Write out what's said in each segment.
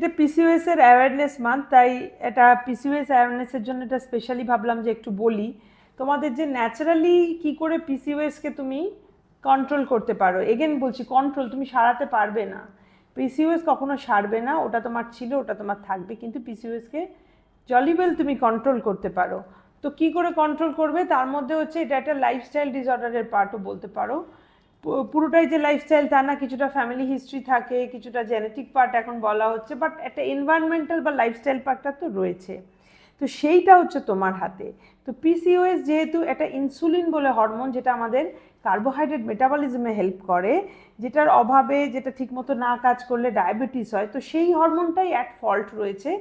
এটা পিসিওএস এর awareness month, তাই এটা পিসিওএস অ্যাওয়ারনেসের জন্য এটা স্পেশালি ভাবলাম যে একটু বলি তোমাদের যে ন্যাচারালি কি করে পিসিওএসকে তুমি কন্ট্রোল করতে পারো। এগেন বলছি কন্ট্রোল, তুমি সারাতে পারবে না, পিসিওএস কখনো সারবে না, ওটা তোমার ছিল ওটা তোমার থাকবে, কিন্তু পিসিওএসকে জলিবেল তুমি কন্ট্রোল করতে পারো। তো কি করে কন্ট্রোল করবে, তার মধ্যে হচ্ছে এটা একটা লাইফস্টাইল ডিসঅর্ডারের পার্টও বলতে পারো। পুরোটাই যে লাইফস্টাইল তা না, কিছুটা ফ্যামিলি হিস্ট্রি থাকে, কিছুটা জেনেটিক পার্ট এখন বলা হচ্ছে, বাট একটা এনভায়রনমেন্টাল বা লাইফস্টাইল পার্টটা তো রয়েছে। তো সেইটা হচ্ছে তোমার হাতে। তো পিসিওএস যেহেতু একটা ইনসুলিন বলে হরমোন, যেটা আমাদের কার্বোহাইড্রেট মেটাবলিজমে হেল্প করে, যেটার অভাবে যেটা ঠিকমতো না কাজ করলে ডায়াবেটিস হয়, তো সেই হরমোনটাই অ্যাট ফল্ট রয়েছে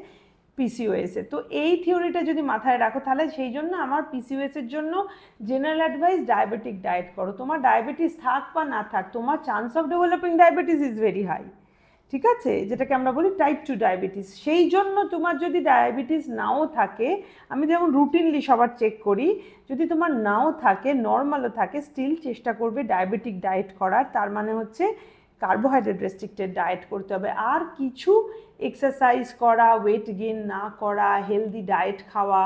পিসিওএসে। তো এই থিওরিটা যদি মাথায় রাখো তাহলে সেই জন্য আমার পিসিওএসের জন্য জেনারেল অ্যাডভাইস ডায়াবেটিক ডায়েট করো। তোমার ডায়াবেটিস থাক বা না থাক, তোমার chance of developing diabetes is very high, ঠিক আছে, যেটাকে আমরা বলি টাইপ 2 ডায়াবেটিস। সেই জন্য তোমার যদি ডায়াবেটিস নাও থাকে, আমি যেমন রুটিনলি সবার চেক করি, যদি তোমার নাও থাকে, নর্মালও থাকে, স্টিল চেষ্টা করবে ডায়াবেটিক ডায়েট করার। তার মানে হচ্ছে কার্বোহাইড্রেট রেস্ট্রিক্টেড ডায়েট করতে হবে, আর কিছু এক্সারসাইজ করা, ওয়েট গেইন না করা, হেলদি ডায়েট খাওয়া,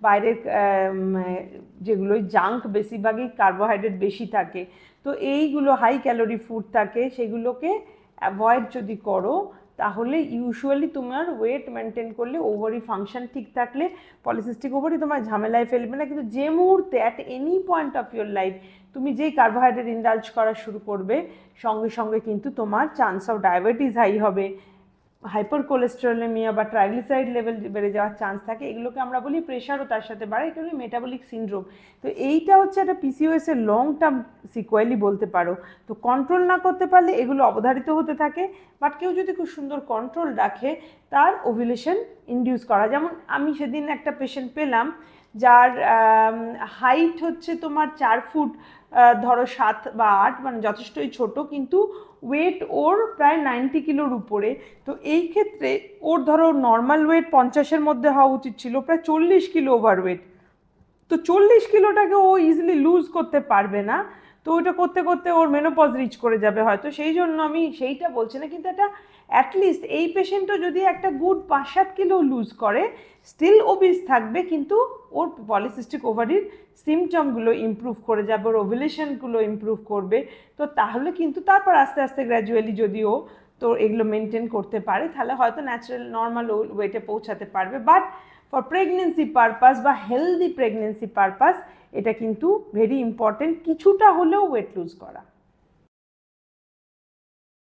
বাইরের যেগুলো জাঙ্ক বেশিরভাগই কার্বোহাইড্রেট বেশি থাকে, তো এইগুলো হাই ক্যালোরি ফুড থাকে, সেগুলোকে অ্যাভয়েড যদি করো তাহলে ইউজুয়ালি তোমার ওয়েট মেনটেন করলে, ওভারি ফাংশন ঠিক থাকলে, পলিসিস্টিক ওভারি তোমার ঝামেলায় ফেলবে না। কিন্তু যে মুহূর্তে at any point of your life তুমি যেই কার্বোহাইড্রেট ইন্ডালজ করা শুরু করবে, সঙ্গে সঙ্গে কিন্তু তোমার চান্স অফ ডায়াবেটিস হাই হবে, হাইপার কোলেস্টেরোলেমিয়া বা ট্রাইগ্লিসারাইড লেভেল বেড়ে যাওয়ার চান্স থাকে। এগুলোকে আমরা বলি প্রেশারও তার সাথে বাড়ে, এগুলো মেটাবলিক সিনড্রোম। তো এইটা হচ্ছে একটা পিসিওএস এর লং টার্ম সিকোয়েলি বলতে পারো। তো কন্ট্রোল না করতে পারলে এগুলো অবধারিত হতে থাকে, বাট কেউ যদি খুব সুন্দর কন্ট্রোল রাখে, তার ওভুলেশন ইনডিউস করা। যেমন আমি সেদিন একটা পেশেন্ট পেলাম যার হাইট হচ্ছে তোমার 4 ফুট ধরো 7 বা 8, মানে যথেষ্টই ছোট, কিন্তু ওয়েট ওর প্রায় 90 কিলোর উপরে। তো এই ক্ষেত্রে ওর ধরো নর্মাল ওয়েট 50-এর মধ্যে হওয়া উচিত ছিল, প্রায় 40 কিলো ওভারওয়েট। তো 40 কিলোটাকে ও ইজিলি লুজ করতে পারবে না, তো ওইটা করতে করতে ওর মেনোপজ রিচ করে যাবে হয়তো। সেই জন্য আমি সেইটা বলছি না, কিন্তু এটা অ্যাটলিস্ট এই পেশেন্টও যদি একটা গুড 5-7 কিলো লুজ করে, স্টিল ওবিস থাকবে, কিন্তু ওর পলিসিস্টিক ওভারির সিমটমগুলো ইমপ্রুভ করে যাবে, ওর ওভুলেশনগুলো ইমপ্রুভ করবে। তো তাহলে কিন্তু তারপর আস্তে আস্তে গ্র্যাজুয়ালি যদি ও তো এগুলো মেনটেন করতে পারে, তাহলে হয়তো ন্যাচারাল নর্মাল ওয়েটে পৌঁছাতে পারবে। বাট ফর প্রেগনেন্সি পারপাস বা হেলদি প্রেগনেন্সি পারপাস এটা কিন্তু ভেরি ইম্পর্টেন্ট কিছুটা হলেও ওয়েট লুজ করা।